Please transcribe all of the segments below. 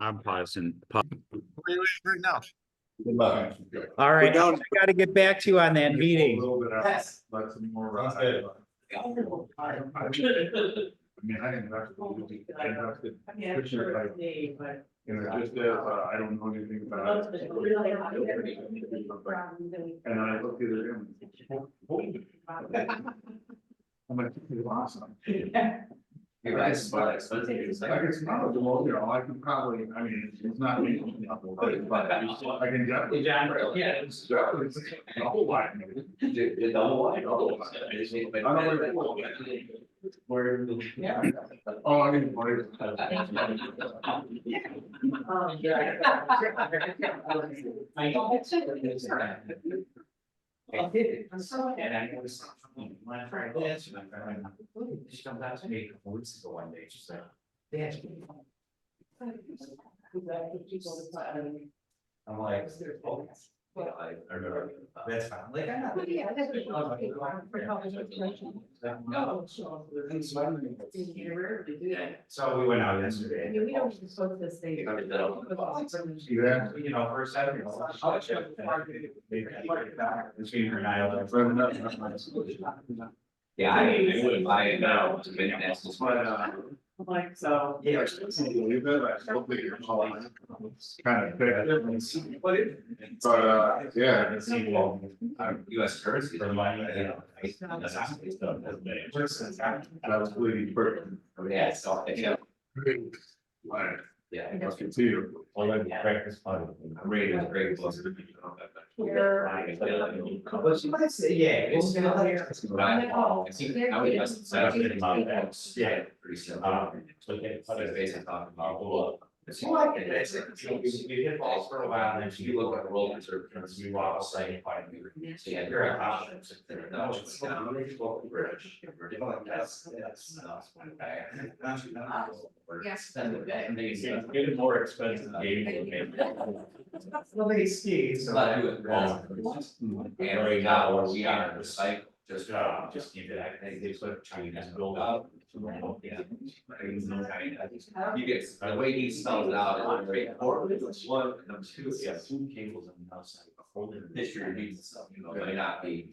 I'm pausing. Right now. Good luck. All right, We're I down. gotta get back to you on that meeting. Yes. Let some more. Sounds good. I mean, I invested. You know, just I don't know anything about it. And I looked at it and. I'm like, this is awesome. You guys smell expensive. I can smell it, well, you know, I can probably, I mean, it's not me. But I can definitely. Yeah. It's a whole lot. The double wide. Where? Oh, I mean, where? And I was my friend this, and my friend, she comes out to me a couple weeks ago one day, she's like, Dad. I'm like, oh, well, I remember, that's fine, like, I'm not. So we went out yesterday. We don't even supposed to say. Yeah. You know, first time, you know, I'll check. Between her and I. Yeah, I mean, I wouldn't buy it now, it's been that's just what, Like, so. Yeah. Believe it, I hope that you're calling. Kind of thick. But, yeah. US currency. For money, You know, That was bleeding quick. yeah, so, yeah, Like, yeah. let's continue. Breakfast party. I'm ready to break close. But she might say, yeah, it's gonna be. But I think I would just set up in my box. Yeah. Pretty soon. Okay. So it's basically talking about. It's like it is, we hit balls for a while, and then You look like a roller coaster. we walk outside quite a bit. So yeah, You're you're a a house. Yes. Get a more expensive game. Well, they ski, so. But do it wrong. And right now, where we are, the cycle, Just keep it, I think they sort of trying to build up. yeah. You get, the way he spells it out is very important, one, and number two, Yeah, yeah, two cables on the outside. history reads and stuff, you know, may not be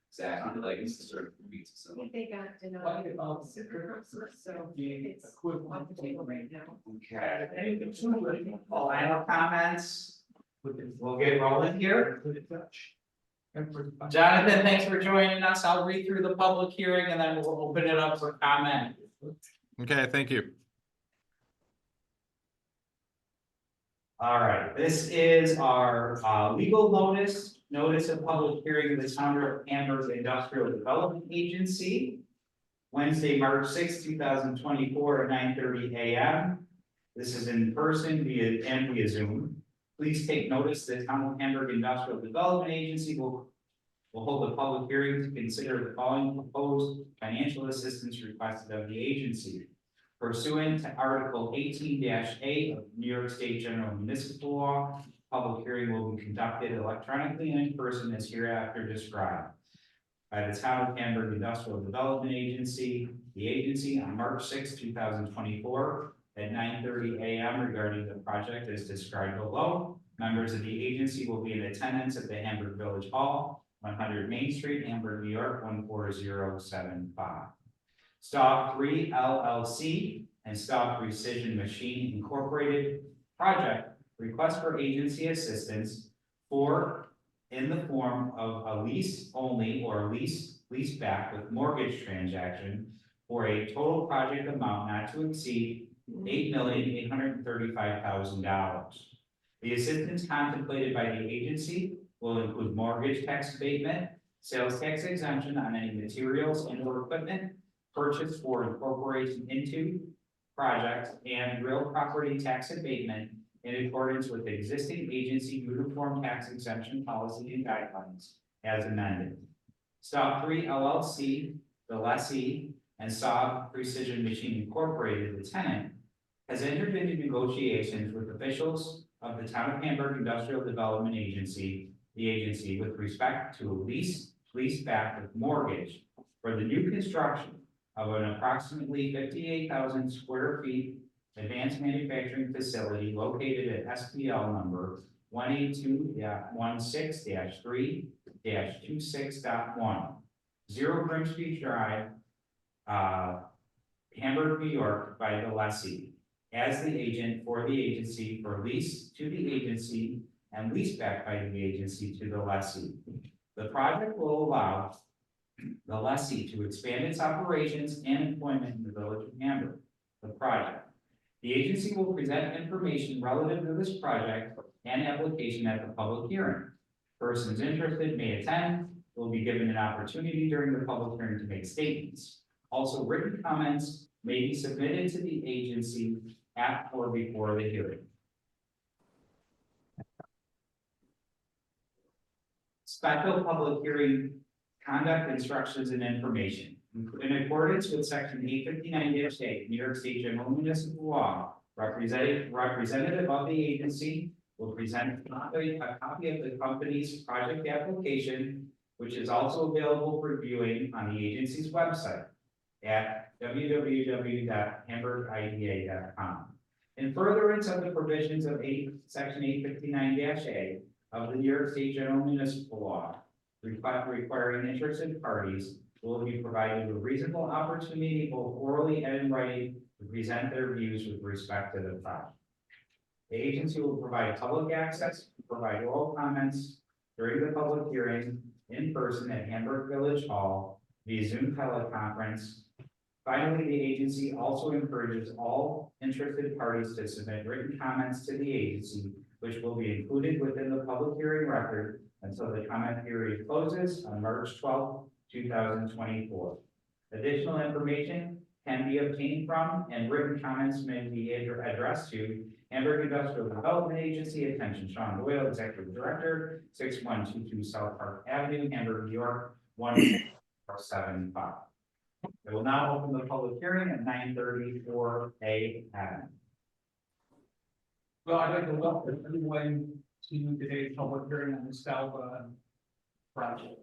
exactly like it's sort of reads and stuff. They got, you know, so it's on the table right now. Okay. Final comments? We'll get rolling here. Jonathan, thanks for joining us. I'll read through the public hearing and then we'll open it up for comment. Okay, thank you. All right, this is our legal notice of public hearing of the town of Amherst Industrial Development Agency. Wednesday, March 6, 2024 at 9:30 a.m. This is in person via Zoom. Please take notice that the town of Hamburg Industrial Development Agency will hold a public hearing to consider the following proposed financial assistance requested of the agency. Pursuant to Article 18-A of New York State General Municipal Law, public hearing will be conducted electronically and in person as hereafter described. By the town of Hamburg Industrial Development Agency, the agency on March 6, 2024 at 9:30 a.m. regarding the project as described below. Members of the agency will be in attendance at the Hamburg Village Hall, 100 Main Street, Hamburg, New York, 14075. Staub 3 LLC and Staub Precision Machine Incorporated project request for agency assistance for in the form of a lease only or lease back with mortgage transaction for a total project amount not to exceed $8,835,000. The assistance contemplated by the agency will include mortgage tax abatement, sales tax exemption on any materials and or equipment purchased for incorporation into project and real property tax abatement in accordance with existing agency uniform tax exemption policy and guidelines as amended. Staub 3 LLC, the lessee, and Staub Precision Machine Incorporated, the tenant, has entered into negotiations with officials of the town of Hamburg Industrial Development Agency, the agency, with respect to a lease back with mortgage for the new construction of an approximately 58,000 square feet advanced manufacturing facility located at SPL number 182.16-3-26.1, 0 Grim Street Drive, Hamburg, New York, by the lessee, as the agent for the agency for lease to the agency and lease back by the agency to the lessee. The project will allow the lessee to expand its operations and employment in the village of Hamburg. The project. The agency will present information relative to this project and application at the public hearing. Persons interested may attend, will be given an opportunity during the public hearing to make statements. Also, written comments may be submitted to the agency at or before the hearing. Special public hearing conduct instructions and information. In accordance with section 859-8, New York State General Municipal Law, representative of the agency will present a copy of the company's project application, which is also available for viewing on the agency's website at www.hamburgida.com. In furtherance of the provisions of section 859-A of the New York State General Municipal Law, requiring interested parties will be provided with reasonable opportunity, both orally and in writing, to present their views with respect to the project. The agency will provide public access, provide oral comments during the public hearing in person at Hamburg Village Hall via Zoom teleconference. Finally, the agency also encourages all interested parties to submit written comments to the agency, which will be included within the public hearing record until the comment period closes on March 12, 2024. Additional information can be obtained from and written comments may be addressed to Hamburg Industrial Development Agency, attention Sean Doyle, Executive Director, 6122 South Park Avenue, Hamburg, New York, 14475. I will now open the public hearing at 9:34 a.m. Well, I'd like to welcome everyone to today's public hearing on the Staub project.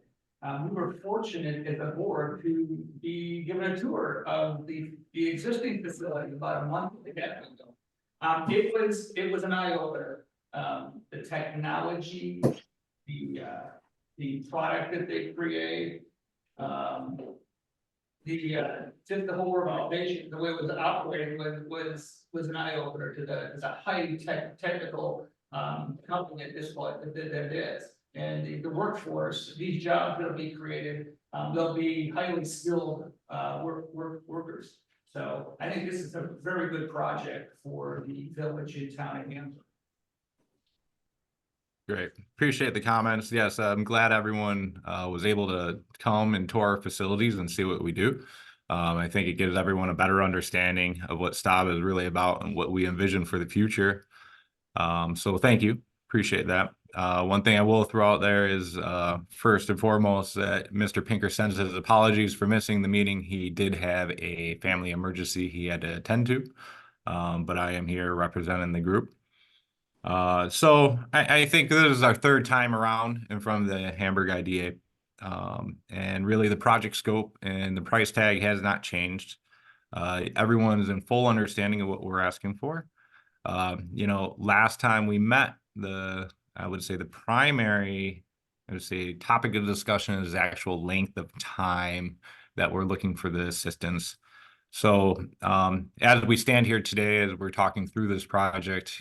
We were fortunate as a board to be given a tour of the existing facility about a month ago. It was an eye opener. The technology, the product that they create, just the whole organization, the way it was operating was an eye opener to it's a highly technical company at this point that is. And the workforce, these jobs that'll be created, they'll be highly skilled workers. So I think this is a very good project for the village and town of Hamburg. Great. Appreciate the comments. Yes, I'm glad everyone was able to come and tour our facilities and see what we do. I think it gives everyone a better understanding of what Staub is really about and what we envision for the future. So thank you. Appreciate that. One thing I will throw out there is first and foremost that Mr. Pinker sends his apologies for missing the meeting. He did have a family emergency he had to attend to, but I am here representing the group. So I think this is our third time around in front of the Hamburg IDA. And really the project scope and the price tag has not changed. Everyone's in full understanding of what we're asking for. Last time we met, I would say the primary, topic of discussion is the actual length of time that we're looking for the assistance. So as we stand here today, as we're talking through this project,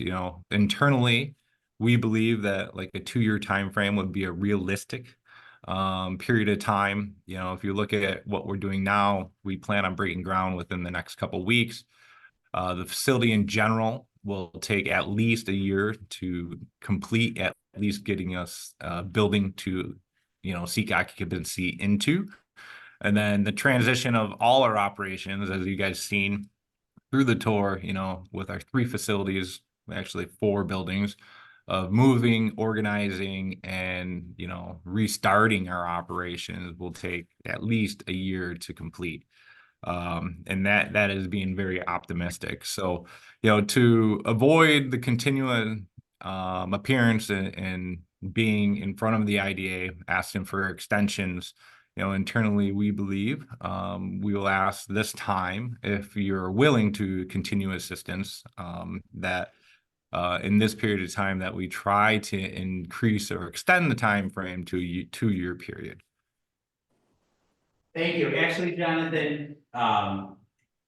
internally, we believe that like a 2-year time frame would be a realistic period of time. If you look at what we're doing now, we plan on breaking ground within the next couple of weeks. The facility in general will take at least a year to complete, at least getting us building to, seek occupancy into. And then the transition of all our operations, as you guys seen through the tour, with our 3 facilities, actually 4 buildings, of moving, organizing, and, restarting our operations will take at least a year to complete. And that is being very optimistic. So, to avoid the continual appearance and being in front of the IDA, asking for extensions, internally, we believe, we will ask this time if you're willing to continue assistance, that in this period of time that we try to increase or extend the time frame to a 2-year period. Thank you. Actually, Jonathan, an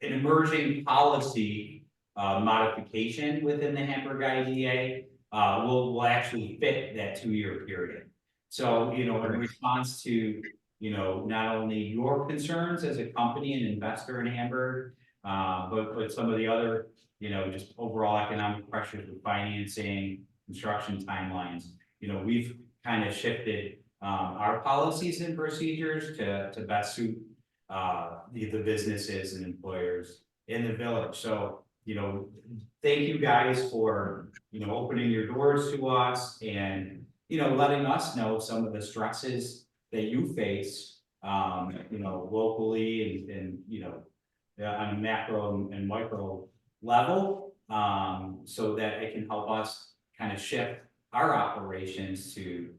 emerging policy modification within the Hamburg IDA will actually fit that 2-year period. So, in response to, not only your concerns as a company and investor in Hamburg, but some of the other, just overall economic pressures with financing, construction timelines, we've kind of shifted our policies and procedures to best suit the businesses and employers in the village. So, thank you guys for, opening your doors to us and, letting us know some of the stresses that you face, locally and on a macro and micro level, so that it can help us kind of shift our operations to,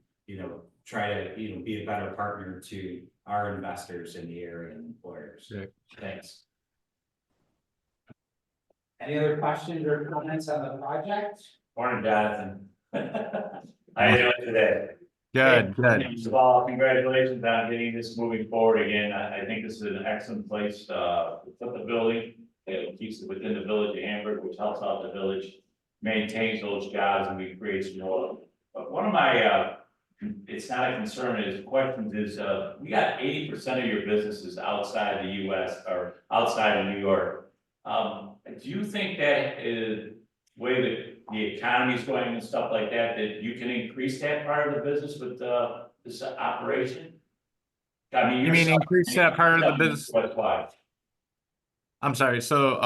try to, be a better partner to our investors in the area and employers. Yeah. Thanks. Any other questions or comments on the project? Morning, Jonathan. How you doing today? Good. First of all, congratulations on getting this moving forward again. I think this is an excellent place to put the building. It keeps it within the village of Hamburg, which helps out the village, maintains those jobs, and we create some more. But one of my, it's not a concern, is questions is, we got 80% of your businesses outside the US or outside of New York. Do you think that is way that the economy is going and stuff like that, that you can increase that part of the business with this operation? I mean, You mean increase that part of the business? That's why. I'm sorry. So,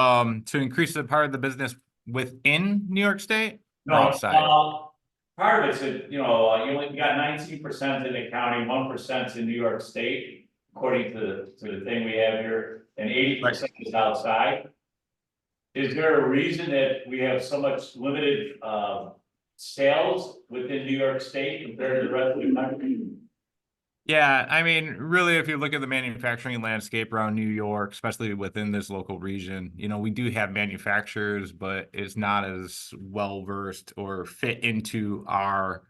to increase the part of the business within New York State or No, outside? part of it's that, you got 19% in the county, 1% in New York State, according to the thing we have here, and 80% is outside. Is there a reason that we have so much limited sales within New York State compared to the rest of the country? Yeah, I mean, really, if you look at the manufacturing landscape around New York, especially within this local region, we do have manufacturers, but it's not as well versed or fit into our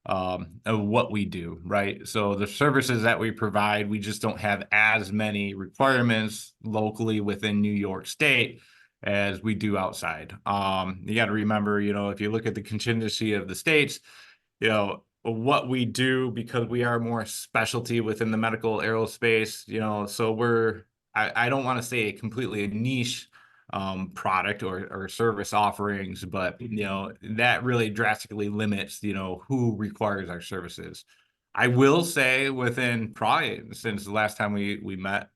of what we do, right? So the services that we provide, we just don't have as many requirements locally within New York State as we do outside. You got to remember, if you look at the contingency of the states, what we do, because we are more specialty within the medical aerospace, so I don't want to say a completely niche product or service offerings, but that really drastically limits who requires our services. I will say within probably since the last time we met,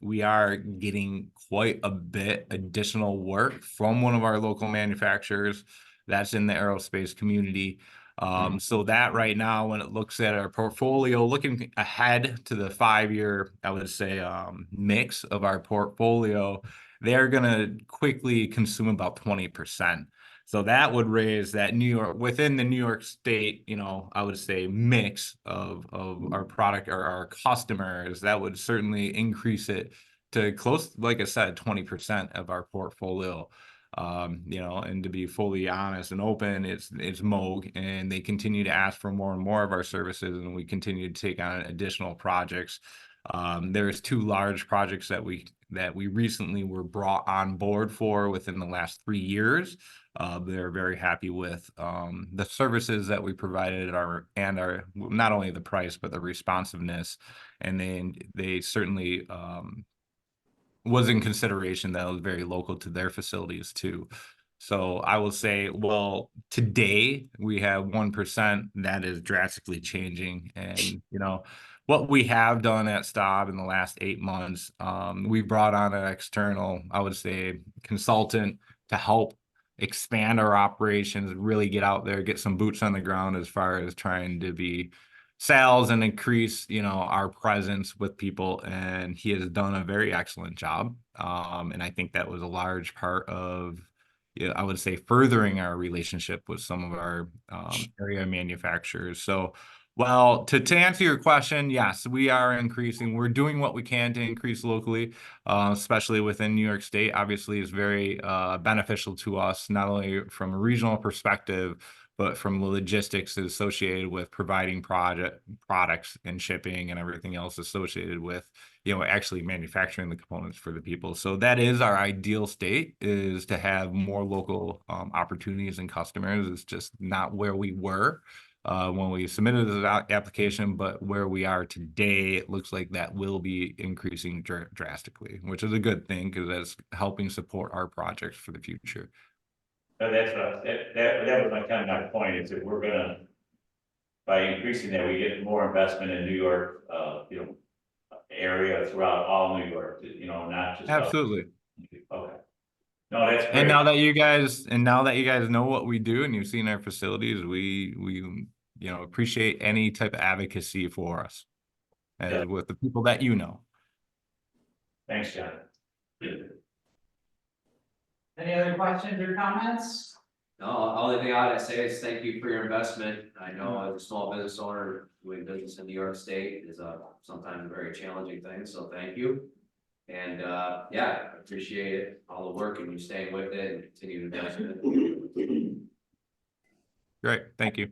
we are getting quite a bit additional work from one of our local manufacturers that's in the aerospace community. So that right now, when it looks at our portfolio, looking ahead to the 5-year, I would say, mix of our portfolio, they're going to quickly consume about 20%. So that would raise that within the New York State, I would say mix of our product or our customers, that would certainly increase it to close, like I said, 20% of our portfolio. And to be fully honest and open, it's Moog, and they continue to ask for more and more of our services, and we continue to take on additional projects. There's 2 large projects that we recently were brought on board for within the last 3 years. They're very happy with the services that we provided and our not only the price but the responsiveness, and then they certainly was in consideration that it was very local to their facilities too. So I will say, well, today we have 1% that is drastically changing. And, what we have done at Staub in the last 8 months, we brought on an external, I would say, consultant to help expand our operations, really get out there, get some boots on the ground as far as trying to be sales and increase, our presence with people. And he has done a very excellent job. And I think that was a large part of, I would say, furthering our relationship with some of our area manufacturers. So Well, to answer your question, yes, we are increasing. We're doing what we can to increase locally, especially within New York State. Obviously, it's very beneficial to us, not only from a regional perspective, but from the logistics associated with providing products and shipping and everything else associated with, actually manufacturing the components for the people. So that is our ideal state, is to have more local opportunities and customers. It's just not where we were when we submitted the application, but where we are today, it looks like that will be increasing drastically, which is a good thing because that's helping support our projects for the future. So that's what, that was my point, is that we're gonna, by increasing that, we get more investment in New York, area throughout all New York, not just. Absolutely. Okay. No, that's great. And now that you guys know what we do and you've seen our facilities, we appreciate any type of advocacy for us and with the people that you know. Thanks, John. Any other questions or comments? No, only thing I would say is thank you for your investment. I know as a small business owner, doing business in New York State is sometimes a very challenging thing, so thank you. And yeah, I appreciate it, all the work and you staying with it and continue to invest in it. Great, thank you.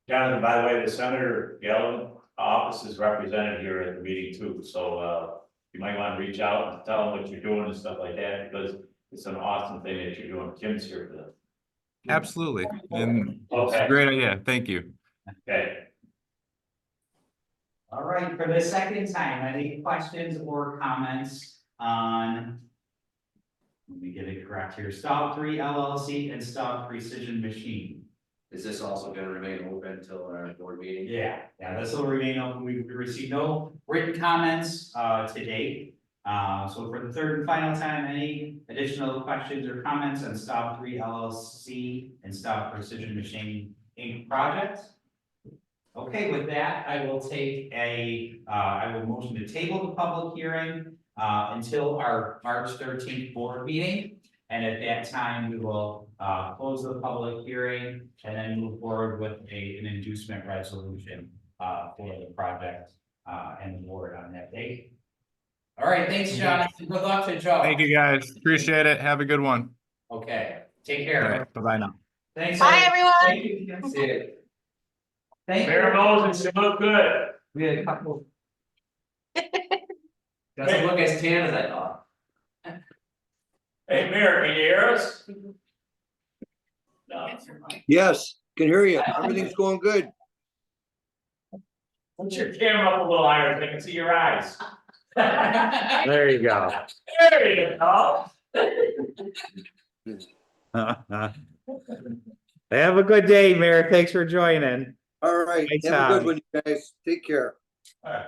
Jonathan, by the way, the Senator Galvin office is represented here at the meeting too, so you might want to reach out and tell them what you're doing and stuff like that, because it's an awesome thing that you're doing. Kim's here for that. Absolutely, and it's Okay. a great idea. Thank you. Okay. All right, for the second time, any questions or comments on? Let me get it correct here, Staub 3 LLC and Staub Precision Machine. Is this also gonna remain open until our board meeting? Yeah, this will remain open. We've received no written comments to date. So for the third and final time, any additional questions or comments on Staub 3 LLC and Staub Precision Machine Inc. project? Okay, with that, I will I will motion to table the public hearing until our March 13th board meeting. And at that time, we will close the public hearing and then move forward with an inducement resolution for the project and the board on that date. All right, thanks, Jonathan. Good luck to Joe. Thank you guys. Appreciate it. Have a good one. Okay, take All care. right. Bye-bye now. Thanks. Bye, everyone. Thank you. See you. Thank you. Mayor Moses, you look good. We had a couple. Doesn't look as tan as I thought. Hey, Mayor, can you hear us? No. Yes, can hear you. Everything's going good. Put your camera up a little higher so I can see your eyes. There you go. There you go. Have a good day, Mayor. Thanks for joining. All right, Thanks, have a good Tom. one, you guys. Take care. All right.